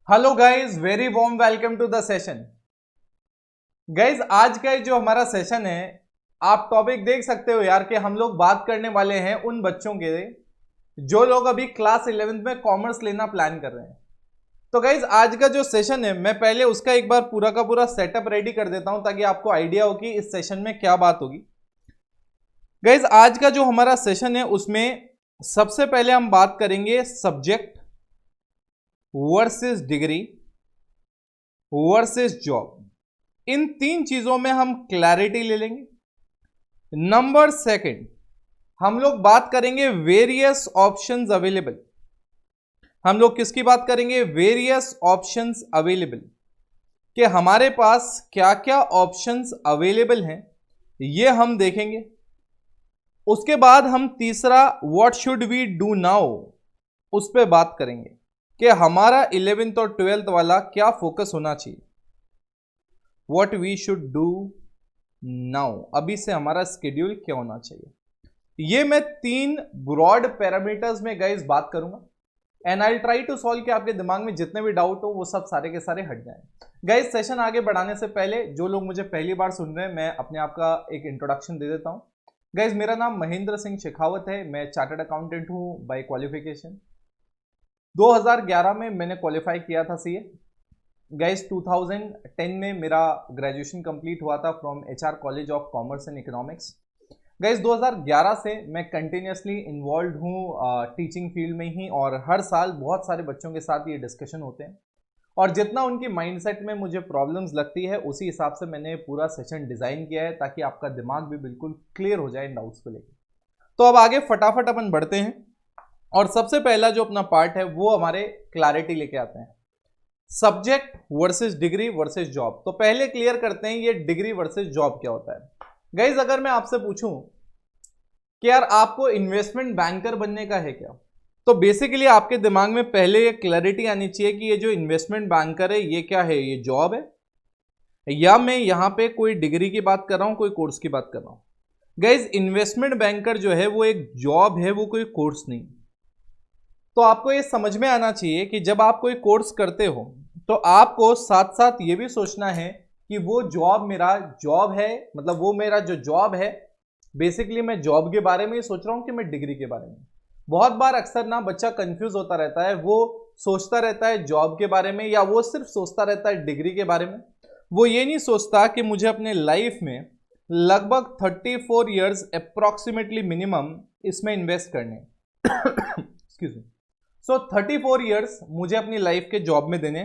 Hello guys, very warm welcome to the session. Guys, आज का जो हमारा सेशन है, आप टॉपिक देख सकते हो यार कि हम लोग बात करने वाले हैं उन बच्चों के जो लोग अभी क्लास 11th में कॉमर्स लेना प्लान कर रहे हैं। तो गाइज, आज का जो सेशन है, मैं पहले उसका एक बार पूरा का पूरा सेटअप रेडी कर देता हूं ताकि आपको आइडिया हो कि इस सेशन में क्या बात होगी। गाइज, आज का जो हमारा सेशन है उसमें सबसे पहले हम बात करेंगे subject versus degree versus job. इन तीन चीजों में हम क्लैरिटी ले लेंगे। नंबर सेकंड, हम लोग बात करेंगे वेरियस ऑप्शंस अवेलेबल। हम लोग किसकी बात करेंगे? वेरियस ऑप्शंस अवेलेबल, कि हमारे पास क्या क्या ऑप्शंस अवेलेबल हैं ये हम देखेंगे। उसके बाद हम तीसरा what should we do now उस पर बात करेंगे कि हमारा 11th और 12th वाला क्या फोकस होना चाहिए। What we should do now, अभी से हमारा स्केड्यूल क्या होना चाहिए। ये मैं तीन ब्रॉड पैरामीटर्स में गाइस बात करूंगा and I try to solve कि आपके दिमाग में जितने भी डाउट हो वो सब सारे के सारे हट जाएं। गाइस, सेशन आगे बढ़ाने से पहले जो लोग मुझे पहली बार सुन रहे हैं, मैं अपने आप का एक इंट्रोडक्शन दे देता हूं। गाइस, मेरा नाम महेंद्र सिंह शेखावत है। मैं चार्टर्ड अकाउंटेंट हूं बाय क्वालिफिकेशन। 2011 में मैंने क्वालिफाई किया था सीए। गाइस, 2010 में मेरा ग्रेजुएशन कंप्लीट हुआ था from HR college of commerce and economics. Guys, 2011 से मैं कंटिन्यूसली इन्वॉल्व हूँ टीचिंग फील्ड में ही, और हर साल बहुत सारे बच्चों के साथ ये डिस्कशन होते हैं, और जितना उनकी माइंडसेट में मुझे प्रॉब्लम्स लगती है उसी हिसाब से मैंने पूरा सेशन डिज़ाइन किया है ताकि आपका दिमाग भी बिल्कुल क्लियर हो जाए इन डाउट्स को लेकर। तो अब आगे फटाफट अपन बढ़ते हैं, और सबसे पहला जो अपना पार्ट है वो हमारे क्लैरिटी लेके आते हैं, subject versus degree versus job. तो पहले क्लियर करते हैं ये डिग्री वर्सेस जॉब क्या होता है। गाइज, अगर मैं आपसे पूछूं कि यार आपको इन्वेस्टमेंट बैंकर बनने का है क्या, तो बेसिकली आपके दिमाग में पहले ये क्लैरिटी आनी चाहिए कि ये जो इन्वेस्टमेंट बैंकर है ये क्या है, ये जॉब है या मैं यहां पे कोई डिग्री की बात कर रहा हूं, कोई कोर्स की बात कर रहा हूं। गाइज, इन्वेस्टमेंट बैंकर जो है वो एक जॉब है, वो कोई कोर्स नहीं। तो आपको ये समझ में आना चाहिए कि जब आप कोई कोर्स करते हो तो आपको साथ साथ ये भी सोचना है कि वो जॉब मेरा जॉब है, मतलब वो मेरा जो जॉब है, बेसिकली मैं जॉब के बारे में ही सोच रहा हूं कि मैं डिग्री के बारे में। बहुत बार अक्सर ना बच्चा कंफ्यूज होता रहता है, वो सोचता रहता है जॉब के बारे में या वो सिर्फ सोचता रहता है डिग्री के बारे में। वो ये नहीं सोचता कि मुझे अपने लाइफ में लगभग 34 ईयर्स अप्रॉक्सीमेटली मिनिमम इसमें इन्वेस्ट करने एक्सक्यूज मी। सो 34 ईयर्स मुझे अपनी लाइफ के जॉब में देने।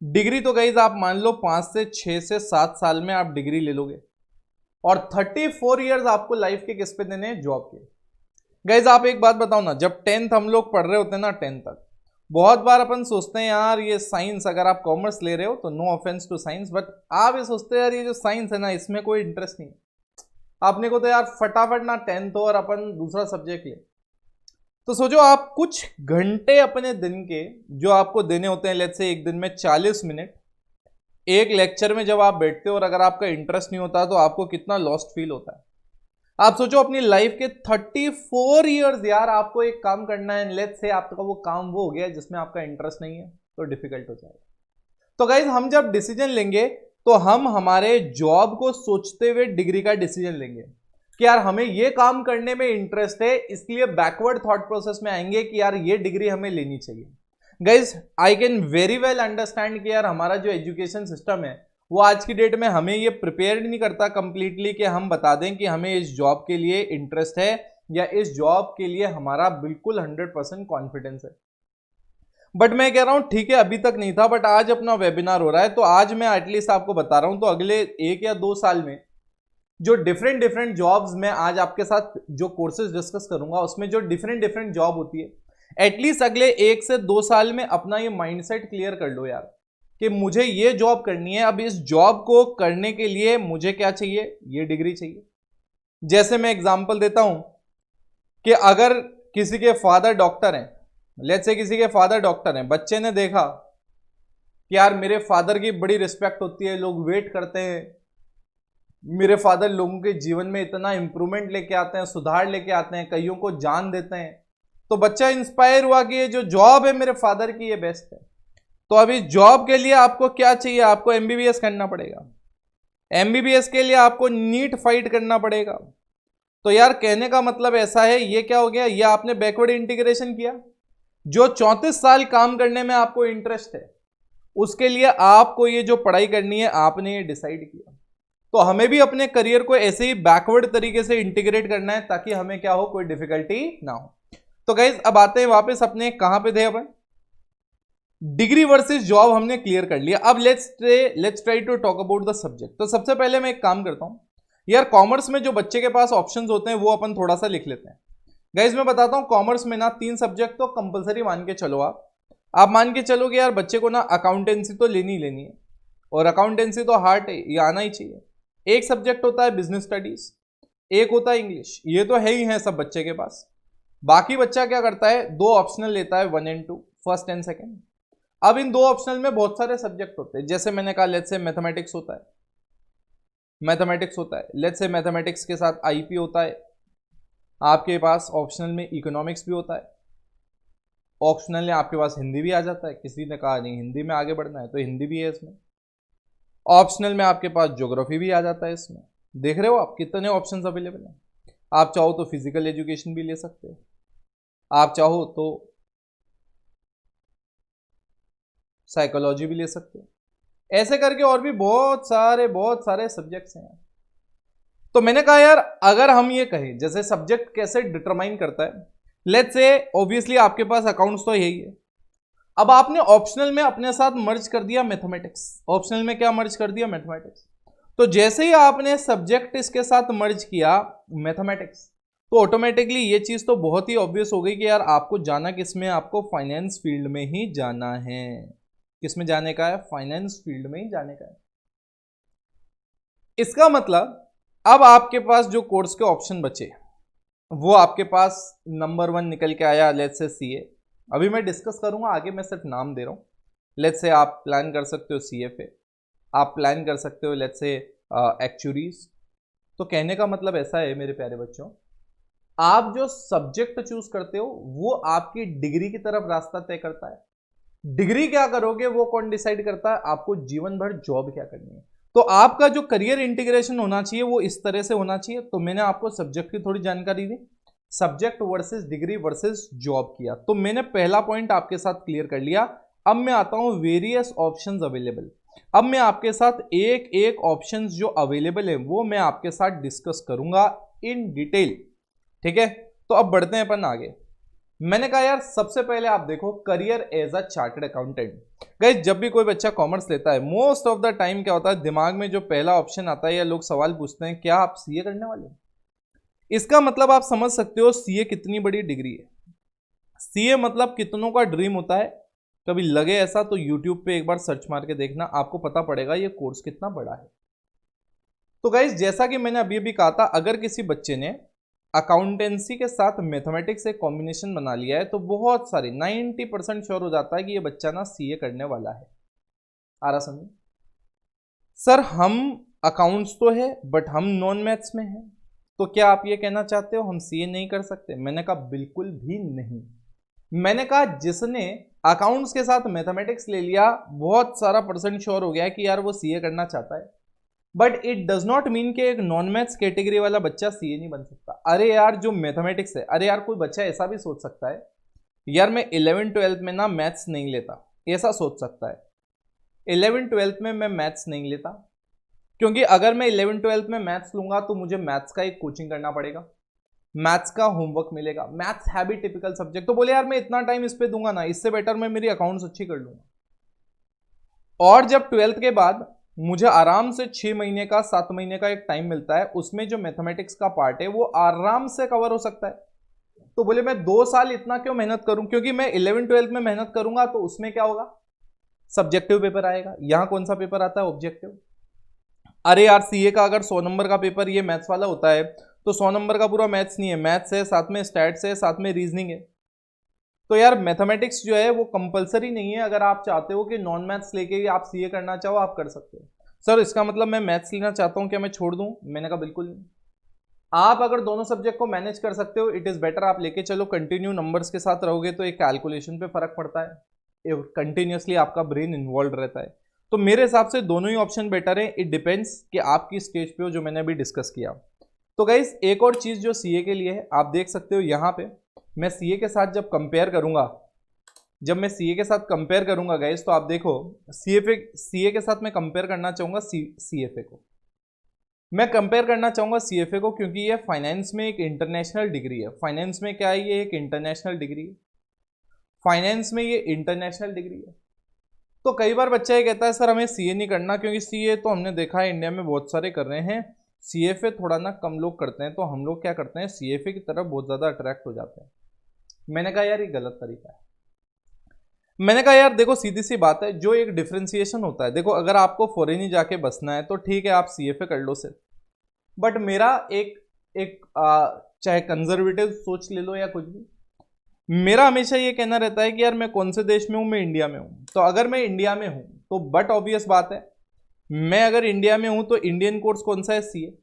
डिग्री तो गाइज आप मान लो 5 से 6 से 7 साल में आप डिग्री ले लोगे, और 34 ईयर्स आपको लाइफ के किस पे देने हैं? जॉब के। गाइज, आप एक बात बताओ ना, जब 10th हम लोग पढ़ रहे होते हैं ना, 10th तक बहुत बार अपन सोचते हैं यार ये साइंस, अगर आप कॉमर्स ले रहे हो तो no offence to science, but आप ये सोचते हैं यार ये जो साइंस है ना इसमें कोई इंटरेस्ट नहीं है आपने को, तो यार फटाफट ना 10th हो और अपन दूसरा सब्जेक्ट ले। तो सोचो आप कुछ घंटे अपने दिन के जो आपको देने होते हैं, लेट्स से एक दिन में 40 मिनट एक लेक्चर में जब आप बैठते हो, और अगर आपका इंटरेस्ट नहीं होता तो आपको कितना लॉस्ट फील होता है। आप सोचो अपनी लाइफ के 34 ईयर्स यार आपको एक काम करना है, लेट्स से आपका वो काम वो हो गया जिसमें आपका इंटरेस्ट नहीं है, तो डिफिकल्ट हो जाएगा। तो गाइज, हम जब डिसीजन लेंगे तो हम हमारे जॉब को सोचते हुए डिग्री का डिसीजन लेंगे कि यार हमें ये काम करने में इंटरेस्ट है, इसलिए बैकवर्ड थॉट प्रोसेस में आएंगे कि यार ये डिग्री हमें लेनी चाहिए। Guys, I can very well understand कि यार हमारा जो एजुकेशन सिस्टम है वो आज की डेट में हमें ये प्रिपेयर नहीं करता कंप्लीटली कि हम बता दें कि हमें इस जॉब के लिए इंटरेस्ट है या इस जॉब के लिए हमारा बिल्कुल 100% कॉन्फिडेंस है। बट मैं कह रहा हूं ठीक है, अभी तक नहीं था, बट आज अपना वेबिनार हो रहा है तो आज मैं एटलीस्ट आपको बता रहा हूं। तो अगले 1 या 2 साल में जो डिफरेंट डिफरेंट जॉब्स, मैं आज आपके साथ जो कोर्सेज डिस्कस करूंगा उसमें जो डिफरेंट डिफरेंट जॉब होती है, एटलीस्ट अगले 1 से 2 साल में अपना ये माइंडसेट क्लियर कर लो यार कि मुझे ये जॉब करनी है। अब इस जॉब को करने के लिए मुझे क्या चाहिए? ये डिग्री चाहिए। जैसे मैं एग्जांपल देता हूं कि अगर किसी के फादर डॉक्टर हैं, लेट्स से किसी के फादर डॉक्टर हैं, बच्चे ने देखा कि यार मेरे फादर की बड़ी रिस्पेक्ट होती है, लोग वेट करते हैं, मेरे फादर लोगों के जीवन में इतना इंप्रूवमेंट लेके आते हैं, सुधार लेके आते हैं, कईयों को जान देते हैं। तो बच्चा इंस्पायर हुआ कि ये जो जॉब है मेरे फादर की ये बेस्ट है। तो अभी जॉब के लिए आपको क्या चाहिए, आपको एमबीबीएस करना पड़ेगा, एमबीबीएस के लिए आपको नीट फाइट करना पड़ेगा। तो यार कहने का मतलब ऐसा है, ये क्या हो गया, ये आपने बैकवर्ड इंटीग्रेशन किया। जो 34 साल काम करने में आपको इंटरेस्ट है, उसके लिए आपको ये जो पढ़ाई करनी है आपने ये डिसाइड किया। तो हमें भी अपने करियर को ऐसे ही बैकवर्ड तरीके से इंटीग्रेट करना है ताकि हमें क्या हो, कोई डिफिकल्टी ना हो। तो गाइज अब आते हैं वापस अपने, कहां पे थे अपन, डिग्री वर्सेस जॉब हमने क्लियर कर लिया। अब let's try to talk about the subject. तो सबसे पहले मैं एक काम करता हूं यार, कॉमर्स में जो बच्चे के पास ऑप्शंस होते हैं वो अपन थोड़ा सा लिख लेते हैं। गाइज मैं बताता हूं, कॉमर्स में ना 3 सब्जेक्ट तो कंपलसरी मान के चलो। आप मान के चलोगे यार बच्चे को ना अकाउंटेंसी तो लेनी ही लेनी है, और अकाउंटेंसी तो हार्ड है, ये आना ही चाहिए। एक सब्जेक्ट होता है बिजनेस स्टडीज, एक होता है इंग्लिश, ये तो है ही है सब बच्चे के पास। बाकी बच्चा क्या करता है, 2 ऑप्शनल लेता है, 1 and 2, फर्स्ट एंड सेकेंड। अब इन 2 ऑप्शनल में बहुत सारे सब्जेक्ट होते हैं, जैसे मैंने कहा लेट्स से मैथमेटिक्स होता है, लेट्स से मैथमेटिक्स के साथ आईपी होता है, आपके पास ऑप्शनल में इकोनॉमिक्स भी होता है, ऑप्शनल में आपके पास हिंदी भी आ जाता है, किसी ने कहा नहीं हिंदी में आगे बढ़ना है तो हिंदी भी है इसमें, ऑप्शनल में आपके पास ज्योग्राफी भी आ जाता है इसमें। देख रहे हो आप कितने ऑप्शंस अवेलेबल हैं। आप चाहो तो फिजिकल एजुकेशन भी ले सकते हो, आप चाहो तो साइकोलॉजी भी ले सकते हो, ऐसे करके और भी बहुत सारे सब्जेक्ट्स हैं। तो मैंने कहा यार अगर हम ये कहें जैसे सब्जेक्ट कैसे डिटरमाइन करता है, लेट्स से ऑब्वियसली आपके पास अकाउंट्स तो यही है। अब आपने ऑप्शनल में अपने साथ मर्ज कर दिया मैथमेटिक्स, ऑप्शनल में क्या मर्ज कर दिया, मैथमेटिक्स। तो जैसे ही आपने सब्जेक्ट इसके साथ मर्ज किया मैथमेटिक्स, तो ऑटोमेटिकली ये चीज तो बहुत ही ऑब्वियस हो गई कि यार आपको जाना किस में, आपको फाइनेंस फील्ड में ही जाना है। किस में जाने का है, फाइनेंस फील्ड में ही जाने का है। इसका मतलब अब आपके पास जो कोर्स के ऑप्शन बचे वो आपके पास नंबर 1 निकल के आया, लेट्स से सीए। अभी मैं डिस्कस करूंगा आगे, मैं सिर्फ नाम दे रहा हूं। लेट्स से आप प्लान कर सकते हो सीएफए, आप प्लान कर सकते हो लेट्स से एक्चुरीज। तो कहने का मतलब ऐसा है मेरे प्यारे बच्चों, आप जो सब्जेक्ट चूज करते हो वो आपकी डिग्री की तरफ रास्ता तय करता है। डिग्री क्या करोगे वो कौन डिसाइड करता है, आपको जीवन भर जॉब क्या करनी है। तो आपका जो करियर इंटीग्रेशन होना चाहिए वो इस तरह से होना चाहिए। तो मैंने आपको सब्जेक्ट की थोड़ी जानकारी दी, subject versus degree versus job किया, तो मैंने पहला पॉइंट आपके साथ क्लियर कर लिया। अब मैं आता हूं वेरियस ऑप्शंस अवेलेबल। अब मैं आपके साथ एक एक ऑप्शंस जो अवेलेबल है वो मैं आपके साथ डिस्कस करूंगा इन डिटेल, ठीक है। तो अब बढ़ते हैं अपन आगे। मैंने कहा यार सबसे पहले आप देखो career as a chartered accountant. Guys जब भी कोई बच्चा कॉमर्स लेता है मोस्ट ऑफ द टाइम क्या होता है, दिमाग में जो पहला ऑप्शन आता है या लोग सवाल पूछते हैं क्या आप सीए करने वाले। इसका मतलब आप समझ सकते हो सीए कितनी बड़ी डिग्री है। सीए मतलब कितनों का ड्रीम होता है। कभी लगे ऐसा तो यूट्यूब पे एक बार सर्च मार के देखना, आपको पता पड़ेगा ये कोर्स कितना बड़ा है। तो गाइस जैसा कि मैंने अभी अभी कहा था, अगर किसी बच्चे ने अकाउंटेंसी के साथ मैथमेटिक्स एक कॉम्बिनेशन बना लिया है तो बहुत सारे 90% श्योर हो जाता है कि ये बच्चा ना सीए करने वाला है। आ रहा समझ। सर हम अकाउंट्स तो है बट हम नॉन मैथ्स में हैं, तो क्या आप ये कहना चाहते हो हम सीए नहीं कर सकते। मैंने कहा बिल्कुल भी नहीं। मैंने कहा जिसने अकाउंट्स के साथ मैथमेटिक्स ले लिया बहुत सारा परसेंट श्योर हो गया कि यार वो सीए करना चाहता है, but it does not mean कि एक नॉन मैथ्स कैटेगरी वाला बच्चा सीए नहीं बन सकता। अरे यार जो मैथमेटिक्स है, अरे यार कोई बच्चा ऐसा भी सोच सकता है यार मैं 11th-12th में ना मैथ्स नहीं लेता, ऐसा सोच सकता है 11th-12th में मैं मैथ्स नहीं लेता क्योंकि अगर मैं 11th-12th में मैथ्स लूंगा तो मुझे मैथ्स का एक कोचिंग करना पड़ेगा, मैथ्स का होमवर्क मिलेगा, मैथ्स है भी टिपिकल सब्जेक्ट। तो बोले यार मैं इतना टाइम इस पे दूंगा ना, इससे बेटर मैं मेरी अकाउंट्स अच्छी कर लूंगा। और जब 12th के बाद मुझे आराम से 6 महीने का 7 महीने का एक टाइम मिलता है, उसमें जो मैथमेटिक्स का पार्ट है वो आराम से कवर हो सकता है। तो बोले मैं 2 साल इतना क्यों मेहनत करूं, क्योंकि मैं 11th-12th में मेहनत करूंगा तो उसमें क्या होगा, सब्जेक्टिव पेपर आएगा। यहां कौन सा पेपर आता है, ऑब्जेक्टिव। अरे यार सीए का अगर 100 नंबर का पेपर ये मैथ्स वाला होता है तो 100 नंबर का पूरा मैथ्स नहीं है, मैथ्स है साथ में स्टैट्स है साथ में रीजनिंग है। तो यार मैथमेटिक्स जो है वो कंपलसरी नहीं है, अगर आप चाहते हो कि नॉन मैथ्स लेके ही आप सीए करना चाहो आप कर सकते हो। सर इसका मतलब मैं मैथ्स लेना चाहता हूं क्या मैं छोड़ दूं, मैंने कहा बिल्कुल नहीं। आप अगर दोनों सब्जेक्ट को मैनेज कर सकते हो इट इज बेटर, आप लेके चलो कंटिन्यू। नंबर्स के साथ रहोगे तो एक कैलकुलेशन पे फर्क पड़ता है, कंटिन्यूसली आपका ब्रेन इन्वॉल्व रहता है। तो मेरे हिसाब से दोनों ही ऑप्शन बेटर है, इट डिपेंड्स कि आप किस स्टेज पे हो, जो मैंने अभी डिस्कस किया। तो गाइस एक और चीज जो सीए के लिए है, आप देख सकते हो यहाँ पे मैं सीए के साथ जब कंपेयर करूंगा, गाइस, तो आप देखो सीए के साथ मैं कंपेयर करना चाहूंगा सीएफए को। मैं कंपेयर करना चाहूंगा सीएफए को क्योंकि ये फाइनेंस में एक इंटरनेशनल डिग्री है। फाइनेंस में क्या है, ये एक इंटरनेशनल डिग्री है। फाइनेंस में ये इंटरनेशनल डिग्री है। तो कई बार बच्चा ये कहता है सर हमें सीए नहीं करना, क्योंकि सीए तो हमने देखा है इंडिया में बहुत सारे कर रहे हैं, सीएफए थोड़ा ना कम लोग करते हैं, तो हम लोग क्या करते हैं सीएफए की तरफ बहुत ज़्यादा अट्रैक्ट हो जाते हैं। मैंने कहा यार ये गलत तरीका है। मैंने कहा यार देखो सीधी सी बात है, जो एक डिफ्रेंसिएशन होता है, देखो अगर आपको फॉरेन ही जाके बसना है तो ठीक है आप सीएफए कर लो सिर्फ, बट मेरा चाहे कंजर्वेटिव सोच ले लो या कुछ भी, मेरा हमेशा ये कहना रहता है कि यार मैं कौन से देश में हूं, मैं इंडिया में हूं। तो अगर मैं इंडिया में हूं तो बट ऑब्वियस बात है, मैं अगर इंडिया में हूं तो इंडियन कोर्स कौन सा है, सीए।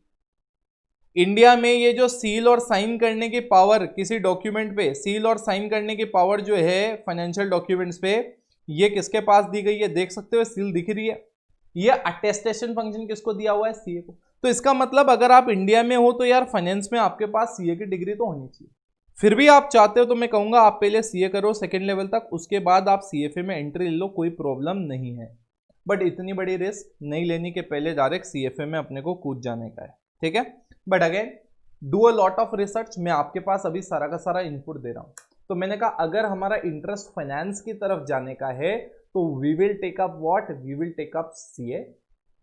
इंडिया में ये जो सील और साइन करने की पावर किसी डॉक्यूमेंट पे, सील और साइन करने की पावर जो है फाइनेंशियल डॉक्यूमेंट्स पे, ये किसके पास दी गई है, देख सकते हो सील दिख रही है। ये अटेस्टेशन फंक्शन किसको दिया हुआ है, सीए को। तो इसका मतलब अगर आप इंडिया में हो तो यार फाइनेंस में आपके पास सीए की डिग्री तो होनी चाहिए। फिर भी आप चाहते हो तो मैं कहूंगा आप पहले सीए करो सेकेंड लेवल तक, उसके बाद आप सीएफए में एंट्री ले लो, कोई प्रॉब्लम नहीं है। बट इतनी बड़ी रिस्क नहीं लेनी कि पहले डायरेक्ट सीएफए में अपने को कूद जाने का है, ठीक है। But again do a lot of research, मैं आपके पास अभी सारा का सारा इनपुट दे रहा हूं। तो मैंने कहा अगर हमारा इंटरेस्ट फाइनेंस की तरफ जाने का है तो we will take up what, we will take up CA,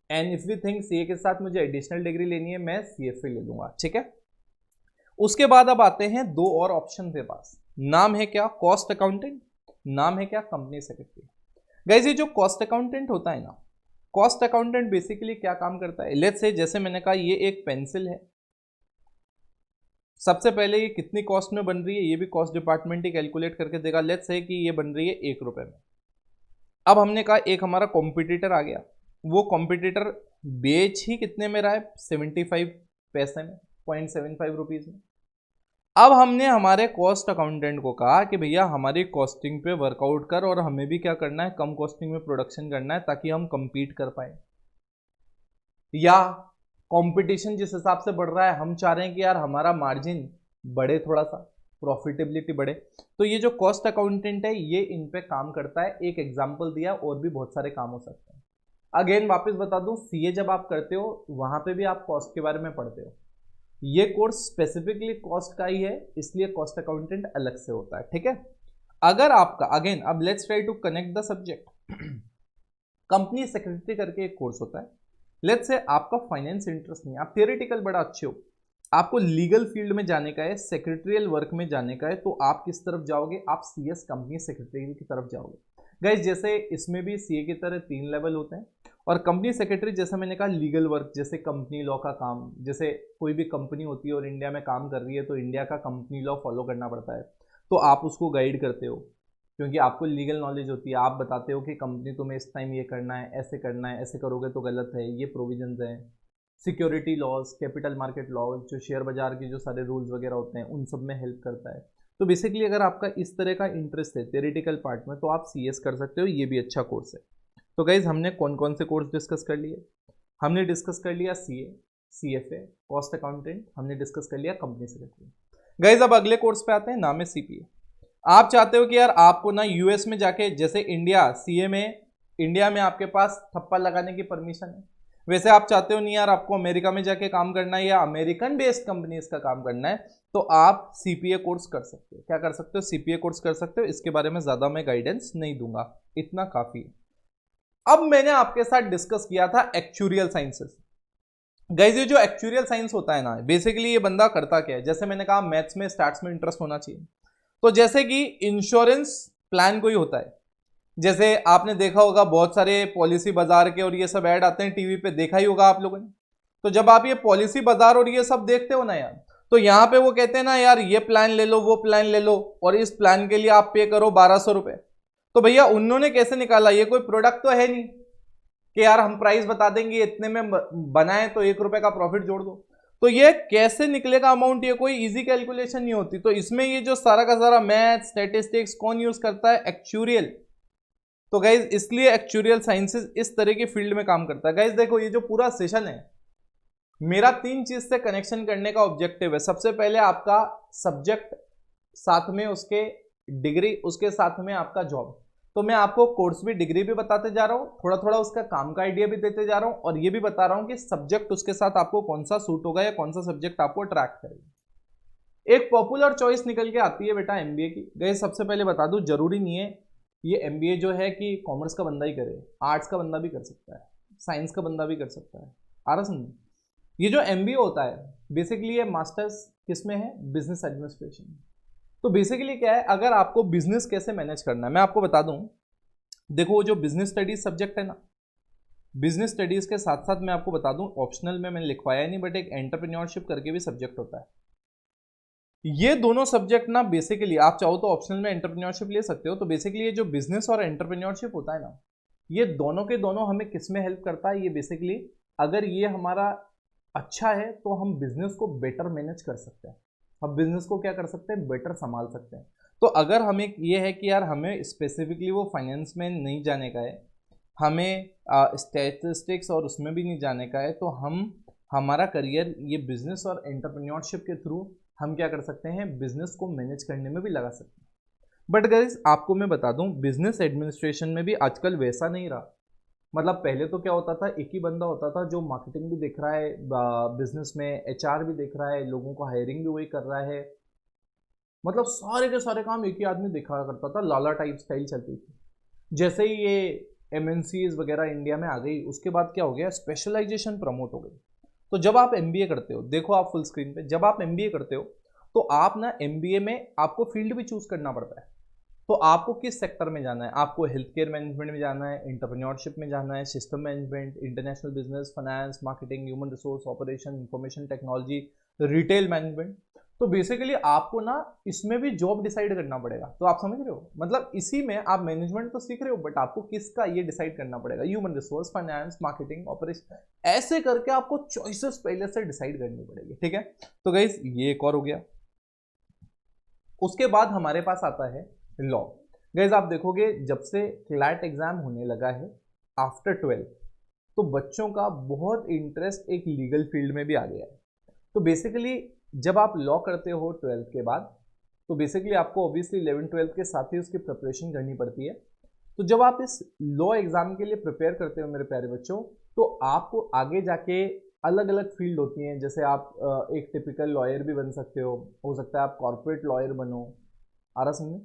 and if we think CA के साथ मुझे एडिशनल डिग्री लेनी है मैं सीएफए ले लूंगा, ठीक है। उसके बाद अब आते हैं दो और ऑप्शन के पास, नाम है क्या, कॉस्ट अकाउंटेंट, नाम है क्या, कंपनी सेक्रेटरी। गाइस ये जो कॉस्ट अकाउंटेंट होता है ना, कॉस्ट अकाउंटेंट बेसिकली क्या काम करता है, लेट्स से जैसे मैंने कहा ये एक पेंसिल है, सबसे पहले ये कितनी कॉस्ट में बन रही है ये भी कॉस्ट डिपार्टमेंट ही कैलकुलेट करके देगा। लेट्स से कि ये बन रही है 1 रुपए में। अब हमने कहा एक हमारा कॉम्पिटिटर आ गया, वो कॉम्पिटिटर बेच ही कितने में रहा है, 75 पैसे में, 0.75 रुपीज में। अब हमने हमारे कॉस्ट अकाउंटेंट को कहा कि भैया हमारी कॉस्टिंग पे वर्कआउट कर और हमें भी क्या करना है, कम कॉस्टिंग में प्रोडक्शन करना है ताकि हम compete कर पाए, या कंपटीशन जिस हिसाब से बढ़ रहा है हम चाह रहे हैं कि यार हमारा मार्जिन बढ़े, थोड़ा सा प्रॉफिटेबिलिटी बढ़े। तो ये जो कॉस्ट अकाउंटेंट है ये इन पे काम करता है। एक एग्जांपल दिया, और भी बहुत सारे काम हो सकते हैं। अगेन वापस बता दूं, सीए जब आप करते हो वहां पे भी आप कॉस्ट के बारे में पढ़ते हो, ये कोर्स स्पेसिफिकली कॉस्ट का ही है, इसलिए कॉस्ट अकाउंटेंट अलग से होता है, ठीक है। अगर आपका अगेन अब let's try to connect the subject, company secretary करके एक कोर्स होता है। लेट्स से आपका फाइनेंस इंटरेस्ट नहीं है, आप थियोरेटिकल बड़ा अच्छे हो, आपको लीगल फील्ड में जाने का है, सेक्रेटरियल वर्क में जाने का है, तो आप किस तरफ जाओगे, आप सीएस कंपनी सेक्रेटरी की तरफ जाओगे। गाइस जैसे इसमें भी सीए की तरह 3 लेवल होते हैं, और कंपनी सेक्रेटरी जैसा मैंने कहा लीगल वर्क, जैसे कंपनी लॉ का काम, जैसे कोई भी कंपनी होती है और इंडिया में काम कर रही है तो इंडिया का कंपनी लॉ फॉलो करना पड़ता है, तो आप उसको गाइड करते हो क्योंकि आपको लीगल नॉलेज होती है। आप बताते हो कि कंपनी तुम्हें इस टाइम ये करना है, ऐसे करना है, ऐसे करोगे तो गलत है, ये प्रोविजंस हैं। Security laws, capital market laws, जो शेयर बाजार के जो सारे रूल्स वगैरह होते हैं उन सब में हेल्प करता है। तो बेसिकली अगर आपका इस तरह का इंटरेस्ट है थ्योरेटिकल पार्ट में तो आप सीएस कर सकते हो, ये भी अच्छा कोर्स है। तो गाइज हमने कौन कौन से कोर्स डिस्कस कर लिए, हमने डिस्कस कर लिया सीए, सीएफए, कॉस्ट अकाउंटेंट, हमने डिस्कस कर लिया कंपनी सेक्रेटरी। गाइज अब अगले कोर्स पे आते हैं, नाम है सीपीए। आप चाहते हो कि यार आपको ना यूएस में जाके, जैसे इंडिया सीए में इंडिया में आपके पास थप्पा लगाने की परमिशन है, वैसे आप चाहते हो नहीं यार आपको अमेरिका में जाके काम करना है या अमेरिकन बेस्ड कंपनीज का काम करना है, तो आप सीपीए कोर्स कर सकते हो। क्या कर सकते हो, सीपीए कोर्स कर सकते हो। इसके बारे में ज्यादा मैं गाइडेंस नहीं दूंगा, इतना काफी है। अब मैंने आपके साथ डिस्कस किया था एक्चुरियल साइंसेस। गाइस ये जो एक्चुरियल साइंस होता है ना, बेसिकली ये बंदा करता क्या है, जैसे मैंने कहा मैथ्स में स्टैट्स में इंटरेस्ट होना चाहिए। तो जैसे कि इंश्योरेंस प्लान कोई होता है, जैसे आपने देखा होगा बहुत सारे पॉलिसी बाजार के और ये सब ऐड आते हैं टीवी पे, देखा ही होगा आप लोगों ने। तो जब आप ये पॉलिसी बाजार और ये सब देखते हो ना यार, तो यहाँ पे वो कहते हैं ना यार ये प्लान ले लो, वो प्लान ले लो, और इस प्लान के लिए आप पे करो 1200 रुपए। तो भैया उन्होंने कैसे निकाला, ये कोई प्रोडक्ट तो है नहीं कि यार हम प्राइस बता देंगे इतने में बनाए तो 1 रुपए का प्रॉफिट जोड़ दो। तो ये कैसे निकलेगा अमाउंट, ये कोई इजी कैलकुलेशन नहीं होती। तो इसमें ये जो सारा का सारा मैथ स्टैटिस्टिक्स कौन यूज करता है, एक्चुरियल। तो गाइज इसलिए एक्चुरियल साइंसेज इस तरह की फील्ड में काम करता है। गाइज देखो ये जो पूरा सेशन है मेरा 3 चीज से कनेक्शन करने का ऑब्जेक्टिव है। सबसे पहले आपका सब्जेक्ट, साथ में उसके डिग्री, उसके साथ में आपका जॉब। तो मैं आपको कोर्स भी, डिग्री भी बताते जा रहा हूँ, थोड़ा थोड़ा उसका काम का आइडिया भी देते जा रहा हूँ, और ये भी बता रहा हूँ कि सब्जेक्ट उसके साथ आपको कौन सा सूट होगा या कौन सा सब्जेक्ट आपको अट्रैक्ट करेगा। एक पॉपुलर चॉइस निकल के आती है बेटा एमबीए की। गए सबसे पहले बता दूं, जरूरी नहीं है ये एमबीए जो है कि कॉमर्स का बंदा ही करे, आर्ट्स का बंदा भी कर सकता है, साइंस का बंदा भी कर सकता है। आ रहा समझ? ये जो एमबीए होता है बेसिकली ये मास्टर्स किसमें है? Business administration. तो बेसिकली क्या है, अगर आपको बिजनेस कैसे मैनेज करना है मैं आपको बता दूं। देखो वो जो बिजनेस स्टडीज सब्जेक्ट है ना, बिजनेस स्टडीज के साथ साथ मैं आपको बता दूं, ऑप्शनल में मैंने लिखवाया नहीं बट एक एंटरप्रेन्योरशिप करके भी सब्जेक्ट होता है। ये दोनों सब्जेक्ट ना बेसिकली आप चाहो तो ऑप्शनल में एंटरप्रेन्योरशिप ले सकते हो। तो बेसिकली ये जो बिजनेस और एंटरप्रेन्योरशिप होता है ना, ये दोनों के दोनों हमें किस में हेल्प करता है? ये बेसिकली अगर ये हमारा अच्छा है तो हम बिजनेस को बेटर मैनेज कर सकते हैं, हम बिजनेस को क्या कर सकते हैं? बेटर संभाल सकते हैं। तो अगर हमें ये है कि यार हमें स्पेसिफिकली वो फाइनेंस में नहीं जाने का है, हमें स्टैटिस्टिक्स और उसमें भी नहीं जाने का है, तो हम हमारा करियर ये बिजनेस और एंटरप्रेन्योरशिप के थ्रू हम क्या कर सकते हैं? बिजनेस को मैनेज करने में भी लगा सकते हैं। बट गाइस आपको मैं बता दूं, बिजनेस एडमिनिस्ट्रेशन में भी आजकल वैसा नहीं रहा। मतलब पहले तो क्या होता था, एक ही बंदा होता था जो मार्केटिंग भी देख रहा है बिजनेस में, एचआर भी देख रहा है, लोगों को हायरिंग भी वही कर रहा है। मतलब सारे के सारे काम एक ही आदमी देखा करता था, लाला टाइप स्टाइल चलती थी। जैसे ही ये एमएनसीज वगैरह इंडिया में आ गई उसके बाद क्या हो गया? स्पेशलाइजेशन प्रमोट हो गई। तो जब आप एमबीए करते हो, देखो आप फुल स्क्रीन पे, जब आप एमबीए करते हो तो आप ना एमबीए में आपको फील्ड भी चूज करना पड़ता है। तो आपको किस सेक्टर में जाना है? आपको हेल्थ केयर मैनेजमेंट में जाना है, एंटरप्रेन्योरशिप में जाना है, system management, international business, finance, marketing, human resource, operation, information technology, retail management. तो बेसिकली आपको ना इसमें भी जॉब डिसाइड करना पड़ेगा। तो आप समझ रहे हो, मतलब इसी में आप मैनेजमेंट तो सीख रहे हो बट आपको किसका ये डिसाइड करना पड़ेगा? Human resource, finance, marketing, operation, ऐसे करके आपको चॉइसेस पहले से डिसाइड करनी पड़ेगी। ठीक है, तो गाइस ये एक और हो गया। उसके बाद हमारे पास आता है लॉ। गाइस आप देखोगे जब से क्लैट एग्जाम होने लगा है आफ्टर 12, तो बच्चों का बहुत इंटरेस्ट एक लीगल फील्ड में भी आ गया है। तो बेसिकली जब आप लॉ करते हो 12th के बाद, तो बेसिकली आपको ऑब्वियसली 11th-12th के साथ ही उसकी प्रिपरेशन करनी पड़ती है। तो जब आप इस लॉ एग्जाम के लिए प्रिपेयर करते हो मेरे प्यारे बच्चों, तो आपको आगे जाके अलग अलग फील्ड होती हैं। जैसे आप एक टिपिकल लॉयर भी बन सकते हो सकता है आप कॉर्पोरेट लॉयर बनो, आ रहा समझे?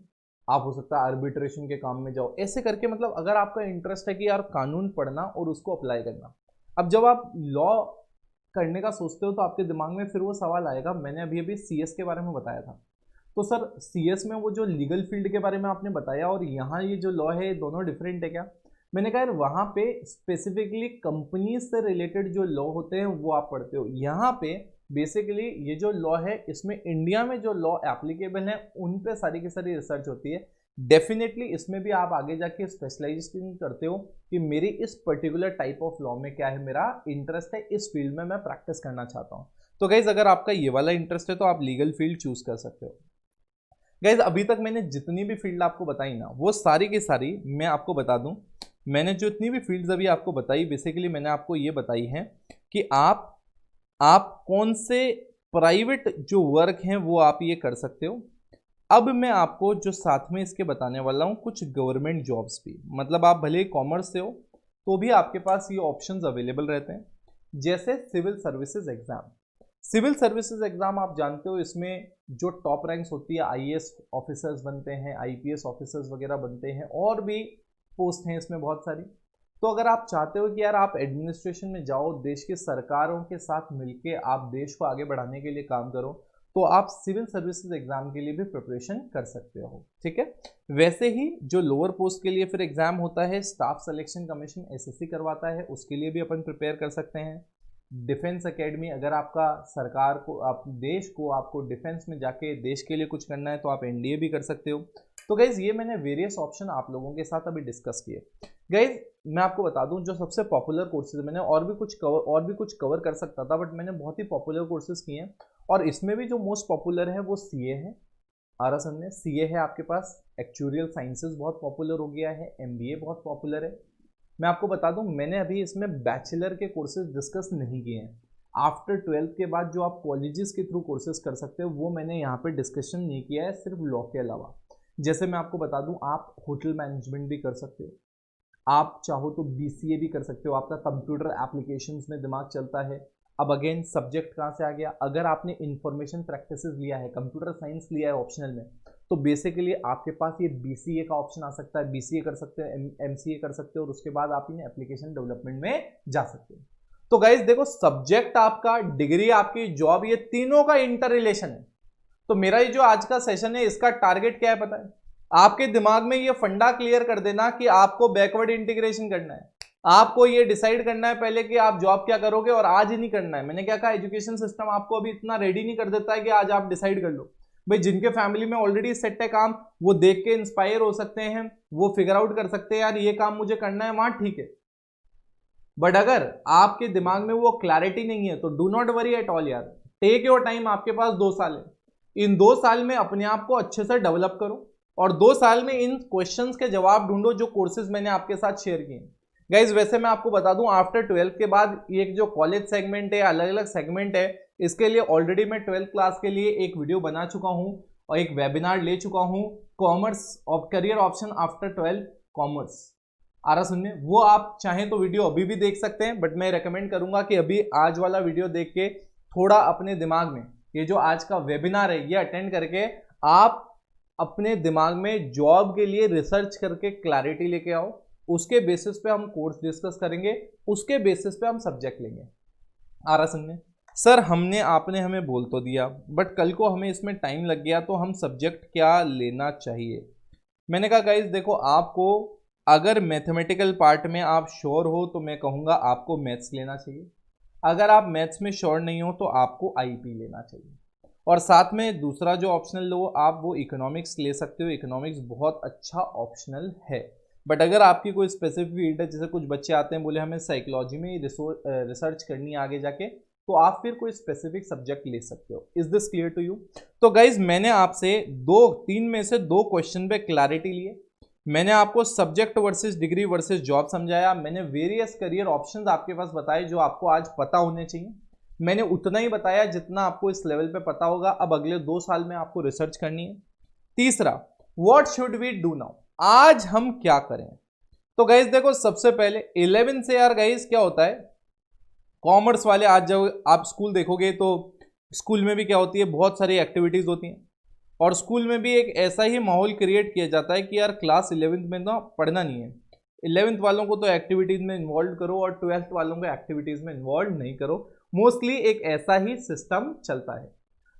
आप हो सकता है आर्बिट्रेशन के काम में जाओ, ऐसे करके मतलब अगर आपका इंटरेस्ट है कि यार कानून पढ़ना और उसको अप्लाई करना। अब जब आप लॉ करने का सोचते हो तो आपके दिमाग में फिर वो सवाल आएगा, मैंने अभी अभी सीएस के बारे में बताया था, तो सर सीएस में वो जो लीगल फील्ड के बारे में आपने बताया और यहाँ ये जो लॉ है दोनों डिफरेंट है क्या? मैंने कहा यार वहाँ पे स्पेसिफिकली कंपनी से रिलेटेड जो लॉ होते हैं वो आप पढ़ते हो, यहाँ पे बेसिकली ये जो लॉ है इसमें इंडिया में जो लॉ एप्लीकेबल है उन पे सारी की सारी रिसर्च होती है। डेफिनेटली इसमें भी आप आगे जाके स्पेशलाइजेशन करते हो कि मेरी इस पर्टिकुलर टाइप ऑफ लॉ में क्या है, मेरा इंटरेस्ट है, इस फील्ड में मैं प्रैक्टिस करना चाहता हूँ। तो गाइज अगर आपका ये वाला इंटरेस्ट है तो आप लीगल फील्ड चूज कर सकते हो। गाइज अभी तक मैंने जितनी भी फील्ड आपको बताई ना वो सारी की सारी मैं आपको बता दूं, मैंने जो इतनी भी फील्ड्स अभी आपको बताई बेसिकली मैंने आपको ये बताई है कि आप कौन से प्राइवेट जो वर्क हैं वो आप ये कर सकते हो। अब मैं आपको जो साथ में इसके बताने वाला हूँ कुछ गवर्नमेंट जॉब्स भी, मतलब आप भले ही कॉमर्स से हो तो भी आपके पास ये ऑप्शंस अवेलेबल रहते हैं। जैसे civil services exam, civil services exam आप जानते हो इसमें जो टॉप रैंक्स होती है आईएएस ऑफिसर्स बनते हैं, आईपीएस ऑफिसर्स वगैरह बनते हैं, और भी पोस्ट हैं इसमें बहुत सारी। तो अगर आप चाहते हो कि यार आप एडमिनिस्ट्रेशन में जाओ, देश की सरकारों के साथ मिलके आप देश को आगे बढ़ाने के लिए काम करो, तो आप सिविल सर्विसेज एग्जाम के लिए भी प्रिपरेशन कर सकते हो। ठीक है, वैसे ही जो लोअर पोस्ट के लिए फिर एग्जाम होता है स्टाफ सिलेक्शन कमीशन एसएससी करवाता है, उसके लिए भी अपन प्रिपेयर कर सकते हैं। डिफेंस एकेडमी, अगर आपका सरकार को आप देश को आपको डिफेंस में जाके देश के लिए कुछ करना है तो आप एनडीए भी कर सकते हो। तो गाइज ये मैंने वेरियस ऑप्शन आप लोगों के साथ अभी डिस्कस किए। गाइज मैं आपको बता दूं जो सबसे पॉपुलर कोर्सेज, मैंने और भी कुछ कवर कर सकता था बट मैंने बहुत ही पॉपुलर कोर्सेज किए हैं, और इसमें भी जो मोस्ट पॉपुलर है वो सीए है, आ रहा समझे। सीए है आपके पास, एक्चुरियल साइंसेस बहुत पॉपुलर हो गया है, एमबीए बहुत पॉपुलर है। मैं आपको बता दूं, मैंने अभी इसमें बैचलर के कोर्सेज डिस्कस नहीं किए हैं। आफ्टर 12th के बाद जो आप कॉलेजेस के थ्रू कोर्सेज कर सकते हो वो मैंने यहाँ पे डिस्कशन नहीं किया है, सिर्फ लॉ के अलावा। जैसे मैं आपको बता दूं, आप होटल मैनेजमेंट भी कर सकते हो, आप चाहो तो बीसीए भी कर सकते हो, आपका कंप्यूटर एप्लीकेशंस में दिमाग चलता है। अब अगेन सब्जेक्ट कहाँ से आ गया, अगर आपने इंफॉर्मेशन प्रैक्टिसेस लिया है, कंप्यूटर साइंस लिया है ऑप्शनल में, तो बेसिकली आपके पास ये बीसीए का ऑप्शन आ सकता है, बीसीए कर सकते हो, एमसीए कर सकते हो, और उसके बाद आप इन एप्लीकेशन डेवलपमेंट में जा सकते हो। तो गाइज देखो, सब्जेक्ट आपका, डिग्री आपकी, जॉब, ये तीनों का इंटर रिलेशन है। तो मेरा ये जो आज का सेशन है इसका टारगेट क्या है पता है, आपके दिमाग में ये फंडा क्लियर कर देना कि आपको बैकवर्ड इंटीग्रेशन करना है। आपको ये डिसाइड करना है पहले कि आप जॉब क्या करोगे, और आज ही नहीं करना है। मैंने क्या कहा, एजुकेशन सिस्टम आपको अभी इतना रेडी नहीं कर देता है कि आज आप डिसाइड कर लो। भाई जिनके फैमिली में ऑलरेडी सेट है काम, वो देख के इंस्पायर हो सकते हैं, वो फिगर आउट कर सकते हैं यार ये काम मुझे करना है, वहां ठीक है। बट अगर आपके दिमाग में वो क्लैरिटी नहीं है तो do not worry at all यार, टेक योर टाइम, आपके पास 2 साल है। इन 2 साल में अपने आप को अच्छे से डेवलप करो, और 2 साल में इन क्वेश्चंस के जवाब ढूंढो जो कोर्सेज मैंने आपके साथ शेयर किए। गाइज वैसे मैं आपको बता दूं, आफ्टर 12th के बाद ये जो कॉलेज सेगमेंट है, अलग अलग सेगमेंट है, इसके लिए ऑलरेडी मैं 12th क्लास के लिए एक वीडियो बना चुका हूं और एक वेबिनार ले चुका हूं, कॉमर्स और career option after 12th commerce. आ रहा सुनने, वो आप चाहें तो वीडियो अभी भी देख सकते हैं, बट मैं रेकमेंड करूंगा कि अभी आज वाला वीडियो देख के थोड़ा अपने दिमाग में ये जो आज का वेबिनार है ये अटेंड करके आप अपने दिमाग में जॉब के लिए रिसर्च करके क्लैरिटी लेके आओ। उसके बेसिस पे हम कोर्स डिस्कस करेंगे, उसके बेसिस पे हम सब्जेक्ट लेंगे। आ रहा समझे। सर हमने आपने हमें बोल तो दिया, बट कल को हमें इसमें टाइम लग गया तो हम सब्जेक्ट क्या लेना चाहिए। मैंने कहा गाइज देखो, आपको अगर मैथमेटिकल पार्ट में आप श्योर हो तो मैं कहूँगा आपको मैथ्स लेना चाहिए। अगर आप मैथ्स में श्योर नहीं हो तो आपको आईपी लेना चाहिए, और साथ में दूसरा जो ऑप्शनल लो आप वो इकोनॉमिक्स ले सकते हो। इकोनॉमिक्स बहुत अच्छा ऑप्शनल है, बट अगर आपकी कोई स्पेसिफिक फील्ड है, जैसे कुछ बच्चे आते हैं बोले हमें साइकोलॉजी में रिसर्च करनी है आगे जाके, तो आप फिर कोई स्पेसिफिक सब्जेक्ट ले सकते हो। Is this clear to you. तो गाइज मैंने आपसे 3 में से 2 क्वेश्चन पे क्लैरिटी लिए। मैंने आपको subject versus degree versus job समझाया। मैंने वेरियस करियर ऑप्शंस आपके पास बताए जो आपको आज पता होने चाहिए। मैंने उतना ही बताया जितना आपको इस लेवल पे पता होगा। अब अगले 2 साल में आपको रिसर्च करनी है। तीसरा, what should we do now, आज हम क्या करें। तो गाइज देखो, सबसे पहले 11 से यार गाइज क्या होता है, कॉमर्स वाले आज जब आप स्कूल देखोगे तो स्कूल में भी क्या होती है, बहुत सारी एक्टिविटीज होती हैं, और स्कूल में भी एक ऐसा ही माहौल क्रिएट किया जाता है कि यार क्लास 11th में ना पढ़ना नहीं है। 11th वालों को तो एक्टिविटीज में इन्वॉल्व करो और 12th वालों को एक्टिविटीज में इन्वॉल्व नहीं करो। मोस्टली एक ऐसा ही सिस्टम चलता है।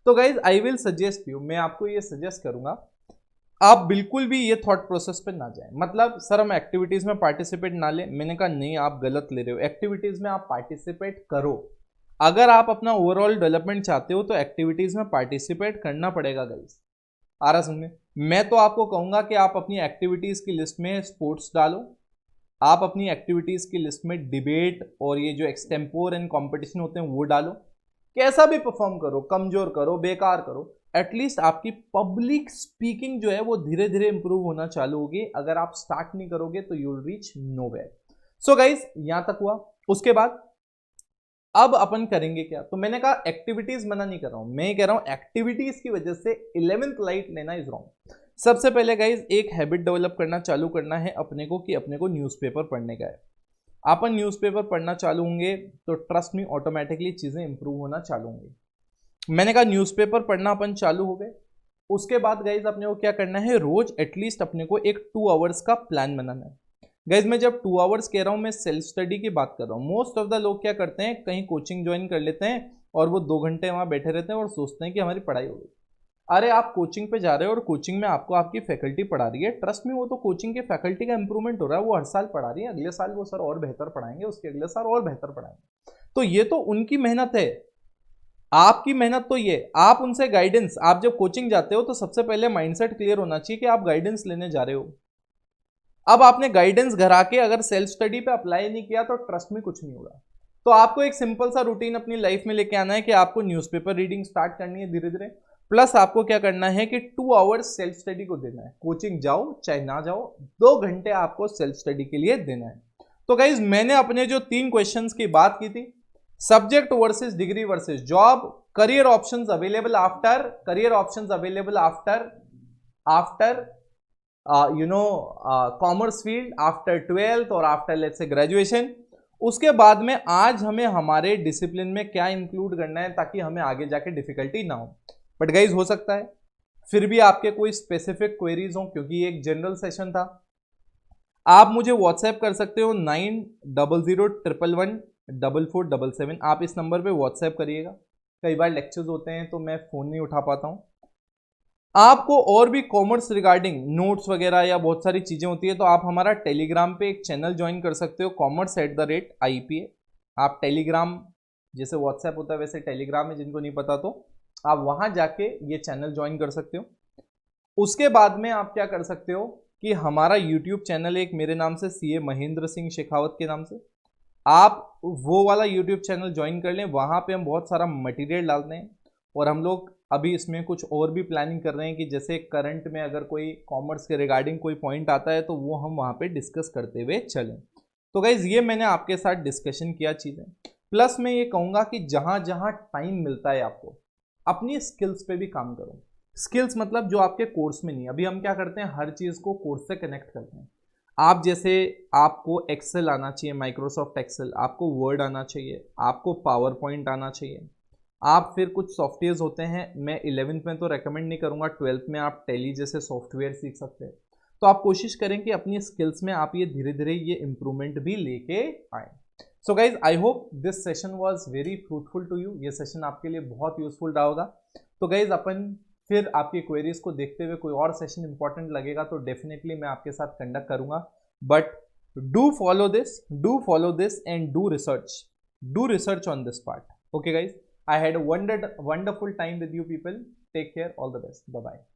तो guys I will suggest you, मैं आपको ये सजेस्ट करूंगा, आप बिल्कुल भी ये थॉट प्रोसेस पे ना जाएं। मतलब सर हम एक्टिविटीज में पार्टिसिपेट ना लें, मैंने कहा नहीं, आप गलत ले रहे हो। एक्टिविटीज में आप पार्टिसिपेट करो। अगर आप अपना ओवरऑल डेवलपमेंट चाहते हो तो एक्टिविटीज में पार्टिसिपेट करना पड़ेगा गाइज। आ रहा सुनने, मैं तो आपको कहूंगा कि आप अपनी एक्टिविटीज की लिस्ट में स्पोर्ट्स डालो, आप अपनी एक्टिविटीज की लिस्ट में डिबेट और ये जो एक्सटेम्पोर एंड कंपटीशन होते हैं वो डालो। कैसा भी परफॉर्म करो, कमजोर करो, बेकार करो, एटलीस्ट आपकी पब्लिक स्पीकिंग जो है वो धीरे धीरे इंप्रूव होना चालू होगी। अगर आप स्टार्ट नहीं करोगे तो you will reach nowhere. So guys यहां तक हुआ। उसके बाद अब अपन करेंगे क्या, तो मैंने कहा एक्टिविटीज मना नहीं कर रहा हूं, मैं कह रहा हूं एक्टिविटीज की वजह से 11th लाइट लेना इज रॉन्ग। सबसे पहले गाइज एक हैबिट डेवलप करना चालू करना है अपने को कि अपने को न्यूज़पेपर पढ़ने का है। अपन न्यूज़पेपर पढ़ना चालू होंगे तो ट्रस्ट में ऑटोमेटिकली चीजें इंप्रूव होना चालू होंगी। मैंने कहा न्यूज़पेपर पढ़ना अपन चालू हो गए। उसके बाद गाइज अपने को क्या करना है, रोज एटलीस्ट अपने को एक 2 आवर्स का प्लान बनाना है। गाइज मैं जब 2 आवर्स कह रहा हूं मैं सेल्फ स्टडी की बात कर रहा हूं। मोस्ट ऑफ द लोग क्या करते हैं, कहीं कोचिंग ज्वाइन कर लेते हैं और वो 2 घंटे वहां बैठे रहते हैं और सोचते हैं कि हमारी पढ़ाई हो गई। अरे आप कोचिंग पे जा रहे हो और कोचिंग में आपको आपकी फैकल्टी पढ़ा रही है, ट्रस्ट में वो तो कोचिंग के फैकल्टी का इंप्रूवमेंट हो रहा है, वो हर साल पढ़ा रही है, अगले साल वो सर और बेहतर पढ़ाएंगे, उसके अगले साल और बेहतर पढ़ाएंगे। तो ये तो उनकी मेहनत है, आपकी मेहनत तो ये, आप उनसे गाइडेंस, आप जब कोचिंग जाते हो तो सबसे पहले माइंडसेट क्लियर होना चाहिए कि आप गाइडेंस लेने जा रहे हो। अब आपने गाइडेंस घर आके अगर सेल्फ स्टडी पे अप्लाई नहीं किया तो ट्रस्ट में कुछ नहीं होगा। तो आपको एक सिंपल सा रूटीन अपनी लाइफ में लेके आना है कि आपको न्यूज़पेपर रीडिंग स्टार्ट करनी है धीरे धीरे। प्लस आपको क्या करना है कि 2 आवर्स सेल्फ स्टडी को देना है। कोचिंग जाओ चाहे ना जाओ, 2 घंटे आपको सेल्फ स्टडी के लिए देना है। तो गाइज मैंने अपने जो 3 क्वेश्चंस की बात की थी, subject versus degree versus job, career options available after commerce field, after 12th और आफ्टर लेट्स से ग्रेजुएशन। उसके बाद में आज हमें हमारे डिसिप्लिन में क्या इंक्लूड करना है ताकि हमें आगे जाके डिफिकल्टी ना हो। बट गाइज हो सकता है फिर भी आपके कोई स्पेसिफिक क्वेरीज हो, क्योंकि ये एक जनरल सेशन था। आप मुझे व्हाट्सएप कर सकते हो 9001114477। आप इस नंबर पे व्हाट्सएप करिएगा। कई बार लेक्चर्स होते हैं तो मैं फ़ोन नहीं उठा पाता हूँ। आपको और भी कॉमर्स रिगार्डिंग नोट्स वगैरह या बहुत सारी चीज़ें होती है तो आप हमारा टेलीग्राम पे एक चैनल ज्वाइन कर सकते हो, commerce@IPA। आप टेलीग्राम जैसे व्हाट्सएप होता है वैसे टेलीग्राम है, जिनको नहीं पता तो आप वहाँ जाके ये चैनल ज्वाइन कर सकते हो। उसके बाद में आप क्या कर सकते हो कि हमारा यूट्यूब चैनल एक मेरे नाम से CA महेंद्र सिंह शेखावत के नाम से, आप वो वाला यूट्यूब चैनल ज्वाइन कर लें। वहाँ पे हम बहुत सारा मटेरियल डालते हैं और हम लोग अभी इसमें कुछ और भी प्लानिंग कर रहे हैं कि जैसे करंट में अगर कोई कॉमर्स के रिगार्डिंग कोई पॉइंट आता है तो वो हम वहाँ पे डिस्कस करते हुए चलें। तो गाइज ये मैंने आपके साथ डिस्कशन किया चीज़ें। प्लस मैं ये कहूँगा कि जहाँ जहाँ टाइम मिलता है आपको अपनी स्किल्स पे भी काम करो। स्किल्स मतलब जो आपके कोर्स में नहीं। अभी हम क्या करते हैं, हर चीज़ को कोर्स से कनेक्ट करते हैं। आप जैसे आपको एक्सेल आना चाहिए, माइक्रोसॉफ्ट एक्सेल, आपको वर्ड आना चाहिए, आपको पावर पॉइंट आना चाहिए। आप फिर कुछ सॉफ्टवेयर्स होते हैं, मैं 11th में तो रेकमेंड नहीं करूँगा, 12th में आप टेली जैसे सॉफ्टवेयर सीख सकते हैं। तो आप कोशिश करें कि अपनी स्किल्स में आप ये धीरे धीरे ये इम्प्रूवमेंट भी लेके आए। So guys I hope this session was very fruitful to you. ये सेशन आपके लिए बहुत यूजफुल रहा होगा। तो गाइज अपन फिर आपकी क्वेरीज को देखते हुए कोई और सेशन इंपॉर्टेंट लगेगा तो डेफिनेटली मैं आपके साथ कंडक्ट करूंगा। But do follow this and do research on this part. Okay guys, I had a wonderful time with you people. Take care. All the best. Bye-bye.